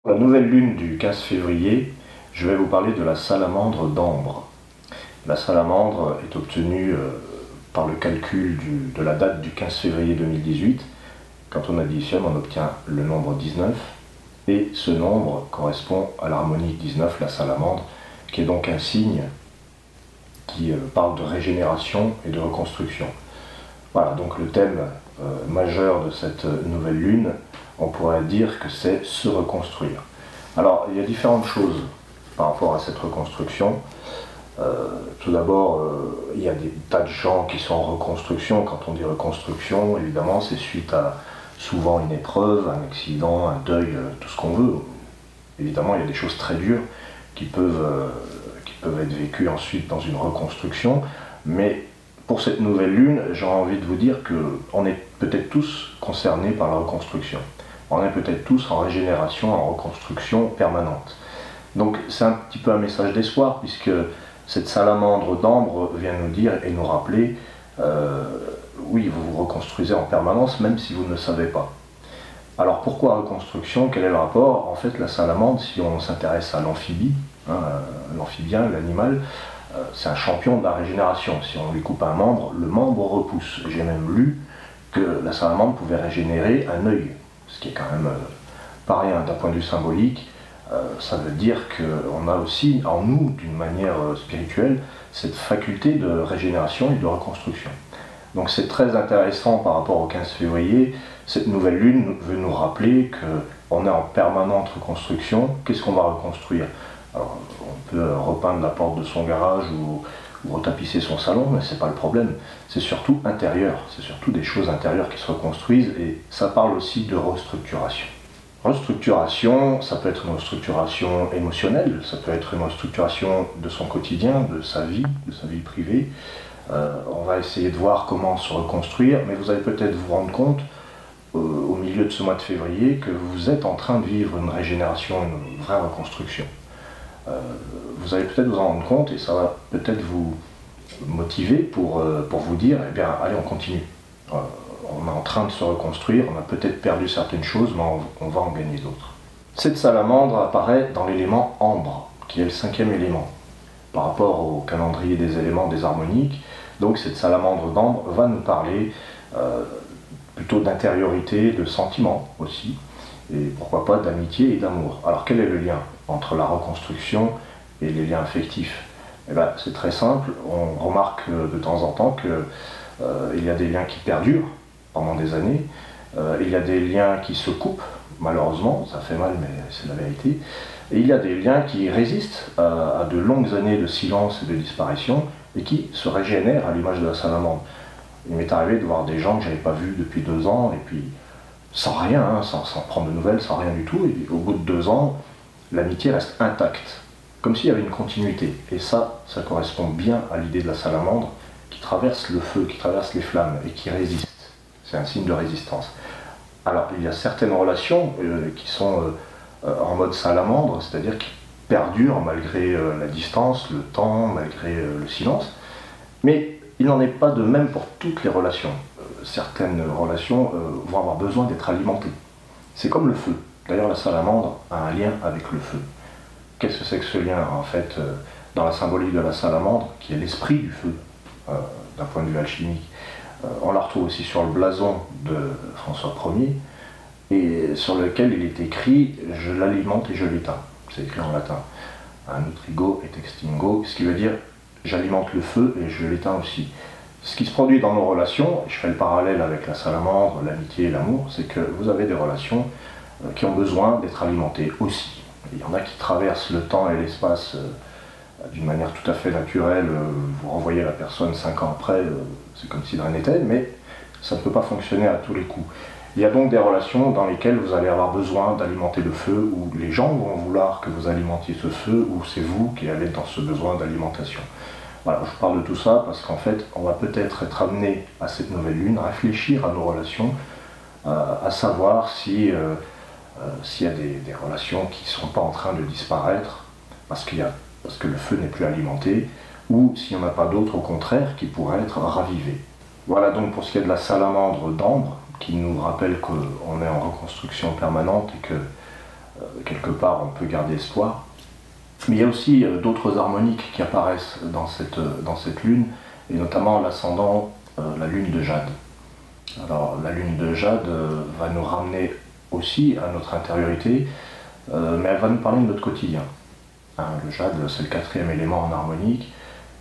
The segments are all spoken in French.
La nouvelle lune du 15 février, je vais vous parler de la salamandre d'ambre. La salamandre est obtenue par le calcul de la date du 15 février 2018. Quand on additionne, on obtient le nombre 19. Et ce nombre correspond à l'harmonique 19, la salamandre, qui est donc un signe qui parle de régénération et de reconstruction. Voilà, donc le thème majeur de cette nouvelle lune, on pourrait dire que c'est se reconstruire. Alors, il y a différentes choses par rapport à cette reconstruction. Tout d'abord, il y a des tas de gens qui sont en reconstruction. Quand on dit reconstruction, évidemment, c'est suite à souvent une épreuve, un accident, un deuil, tout ce qu'on veut. Évidemment, il y a des choses très dures qui peuvent être vécues ensuite dans une reconstruction, mais pour cette nouvelle lune, j'aurais envie de vous dire qu'on est peut-être tous concernés par la reconstruction. On est peut-être tous en régénération, en reconstruction permanente. Donc c'est un petit peu un message d'espoir, puisque cette salamandre d'ambre vient nous dire et nous rappeler, oui, vous vous reconstruisez en permanence, même si vous ne le savez pas. Alors pourquoi reconstruction? Quel est le rapport? En fait, la salamandre, si on s'intéresse à l'amphibie, l'amphibien, l'animal, c'est un champion de la régénération. Si on lui coupe un membre, le membre repousse. J'ai même lu que la salamandre pouvait régénérer un œil, ce qui est quand même pas rien d'un point de vue symbolique. Ça veut dire qu'on a aussi en nous, d'une manière spirituelle, cette faculté de régénération et de reconstruction. Donc c'est très intéressant par rapport au 15 février. Cette nouvelle lune veut nous rappeler qu'on est en permanente reconstruction. Qu'est-ce qu'on va reconstruire? Alors, on peut repeindre la porte de son garage ou retapisser son salon, mais c'est pas le problème. C'est surtout intérieur, c'est surtout des choses intérieures qui se reconstruisent, et ça parle aussi de restructuration. Restructuration, ça peut être une restructuration émotionnelle, ça peut être une restructuration de son quotidien, de sa vie privée. On va essayer de voir comment se reconstruire, mais vous allez peut-être vous rendre compte au milieu de ce mois de février que vous êtes en train de vivre une régénération, une vraie reconstruction. Vous allez peut-être vous en rendre compte, et ça va peut-être vous motiver pour vous dire, eh bien, allez, on continue. On est en train de se reconstruire, on a peut-être perdu certaines choses, mais on va en gagner d'autres. Cette salamandre apparaît dans l'élément ambre, qui est le 5e élément, par rapport au calendrier des éléments des harmoniques. Donc cette salamandre d'ambre va nous parler plutôt d'intériorité, de sentiments aussi, et pourquoi pas d'amitié et d'amour. Alors quel est le lien entre la reconstruction et les liens affectifs? Eh bien, c'est très simple, on remarque de temps en temps qu'il y a des liens qui perdurent pendant des années, il y a des liens qui se coupent, malheureusement, ça fait mal mais c'est la vérité, et il y a des liens qui résistent à de longues années de silence et de disparition, et qui se régénèrent à l'image de la salamandre. Il m'est arrivé de voir des gens que je n'avais pas vus depuis 2 ans, et puis sans rien, sans prendre de nouvelles, sans rien du tout, et au bout de 2 ans, l'amitié reste intacte, comme s'il y avait une continuité. Et ça correspond bien à l'idée de la salamandre qui traverse le feu, qui traverse les flammes et qui résiste. C'est un signe de résistance. Alors, il y a certaines relations qui sont en mode salamandre, c'est-à-dire qui perdurent malgré la distance, le temps, malgré le silence, mais il n'en est pas de même pour toutes les relations. Certaines relations vont avoir besoin d'être alimentées. C'est comme le feu. D'ailleurs, la salamandre a un lien avec le feu. Qu'est-ce que c'est que ce lien, en fait, dans la symbolique de la salamandre, qui est l'esprit du feu, d'un point de vue alchimique? On la retrouve aussi sur le blason de François Ier, et sur lequel il est écrit « je l'alimente et je l'éteins ». C'est écrit en latin. Un nutrigo et extingo, ce qui veut dire « j'alimente le feu et je l'éteins aussi ». Ce qui se produit dans nos relations, je fais le parallèle avec la salamandre, l'amitié et l'amour, c'est que vous avez des relations qui ont besoin d'être alimentées aussi. Il y en a qui traversent le temps et l'espace d'une manière tout à fait naturelle. Vous renvoyez la personne 5 ans après, c'est comme si de rien n'était, mais ça ne peut pas fonctionner à tous les coups. Il y a donc des relations dans lesquelles vous allez avoir besoin d'alimenter le feu, où les gens vont vouloir que vous alimentiez ce feu, ou c'est vous qui allez dans ce besoin d'alimentation. Voilà, je parle de tout ça parce qu'en fait, on va peut-être être amené à cette nouvelle lune, à réfléchir à nos relations, à savoir s'il y a des relations qui ne sont pas en train de disparaître parce que le feu n'est plus alimenté, ou s'il n'y en a pas d'autres, au contraire, qui pourraient être ravivés. Voilà donc pour ce qui est de la salamandre d'ambre, qui nous rappelle qu'on est en reconstruction permanente et que quelque part on peut garder espoir. Mais il y a aussi d'autres harmoniques qui apparaissent dans cette lune, et notamment l'ascendant, la lune de jade. Alors la lune de jade va nous ramener aussi à notre intériorité, mais elle va nous parler de notre quotidien. Hein, le jade, c'est le 4e élément en harmonique,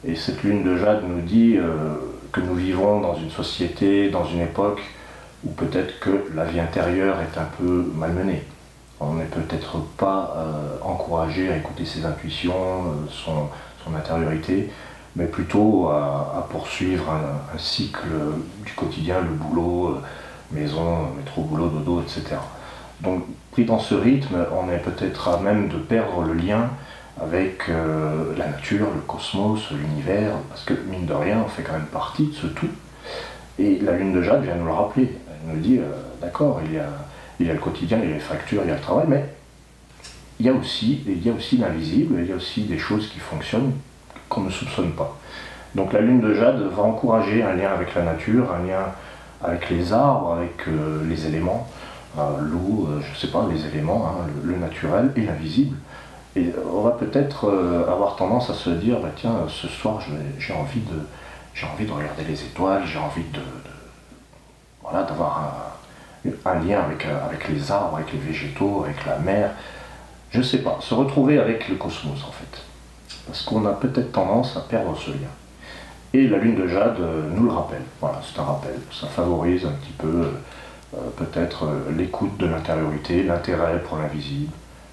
et cette lune de jade nous dit que nous vivons dans une société, dans une époque où peut-être que la vie intérieure est un peu malmenée. On n'est peut-être pas encouragé à écouter ses intuitions, son intériorité, mais plutôt à poursuivre un cycle du quotidien, le boulot, maison, métro, boulot, dodo, etc. Donc pris dans ce rythme, on est peut-être à même de perdre le lien avec la nature, le cosmos, l'univers, parce que mine de rien, on fait quand même partie de ce tout. Et la lune de jade vient nous le rappeler. Elle nous dit, d'accord, il y a le quotidien, il y a les fractures, il y a le travail, mais il y a aussi l'invisible, il y a aussi des choses qui fonctionnent qu'on ne soupçonne pas. Donc la lune de jade va encourager un lien avec la nature, un lien avec les arbres, avec les éléments, l'eau, je ne sais pas, les éléments, hein, le naturel et l'invisible. Et on va peut-être avoir tendance à se dire, bah, tiens, ce soir j'ai envie de regarder les étoiles, j'ai envie voilà, d'avoir un lien avec les arbres, avec les végétaux, avec la mer. Je ne sais pas, se retrouver avec le cosmos en fait. Parce qu'on a peut-être tendance à perdre ce lien. Et la lune de jade nous le rappelle. Voilà, c'est un rappel. Ça favorise un petit peu peut-être l'écoute de l'intériorité, l'intérêt pour l'invisible,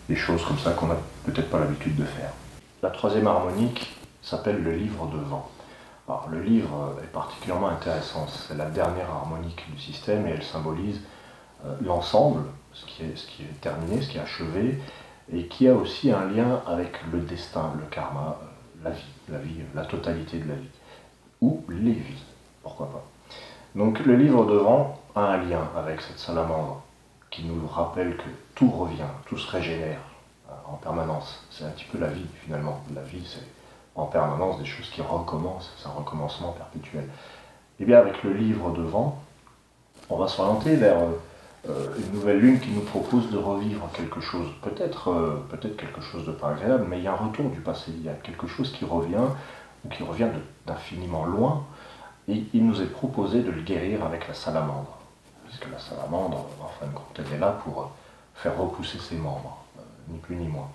des choses comme ça qu'on n'a peut-être pas l'habitude de faire. La 3e harmonique s'appelle le livre de vent. Alors, le livre est particulièrement intéressant. C'est la dernière harmonique du système et elle symbolise l'ensemble, ce qui est terminé, ce qui est achevé, et qui a aussi un lien avec le destin, le karma, la vie, la totalité de la vie, ou les vies, pourquoi pas. Donc le livre de vent a un lien avec cette salamandre qui nous rappelle que tout revient, tout se régénère en permanence. C'est un petit peu la vie finalement. La vie, c'est en permanence des choses qui recommencent, c'est un recommencement perpétuel. Et bien avec le livre de vent, on va s'orienter vers une nouvelle lune qui nous propose de revivre quelque chose, peut-être quelque chose de pas agréable, mais il y a un retour du passé, il y a quelque chose qui revient, ou qui revient d'infiniment loin, et il nous est proposé de le guérir avec la salamandre. Parce que la salamandre, en fin de compte, elle est là pour faire repousser ses membres, ni plus ni moins.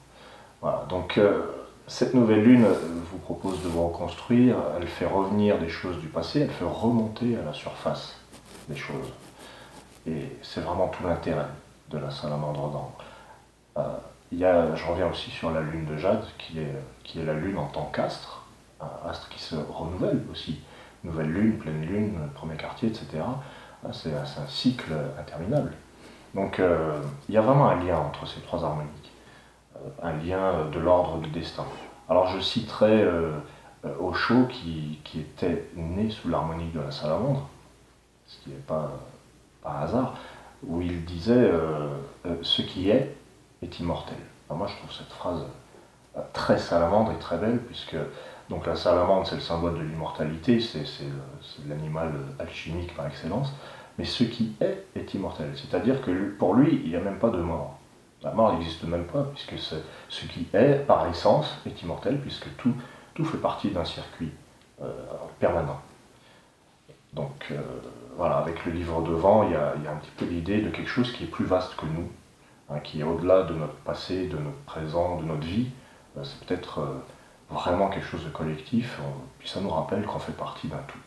Voilà, donc cette nouvelle lune vous propose de vous reconstruire, elle fait revenir des choses du passé, elle fait remonter à la surface des choses. Et c'est vraiment tout l'intérêt de la salamandre d'ambre. Je reviens aussi sur la lune de jade, qui est la lune en tant qu'astre, un astre qui se renouvelle aussi. Nouvelle lune, pleine lune, premier quartier, etc. C'est un cycle interminable. Donc il y a vraiment un lien entre ces 3 harmoniques, un lien de l'ordre du destin. Alors je citerai Osho qui était né sous l'harmonique de la salamandre, ce qui n'est pas par hasard, où il disait ce qui est immortel. Alors moi je trouve cette phrase très salamandre et très belle, puisque donc la salamandre c'est le symbole de l'immortalité, c'est l'animal alchimique par excellence, mais ce qui est immortel. C'est-à-dire que pour lui, il n'y a même pas de mort. La mort n'existe même pas, puisque ce qui est, par essence, est immortel, puisque tout fait partie d'un circuit permanent. Donc voilà, avec le livre de vent, il y a un petit peu l'idée de quelque chose qui est plus vaste que nous, hein, qui est au-delà de notre passé, de notre présent, de notre vie. C'est peut-être vraiment quelque chose de collectif, puis ça nous rappelle qu'on fait partie d'un tout.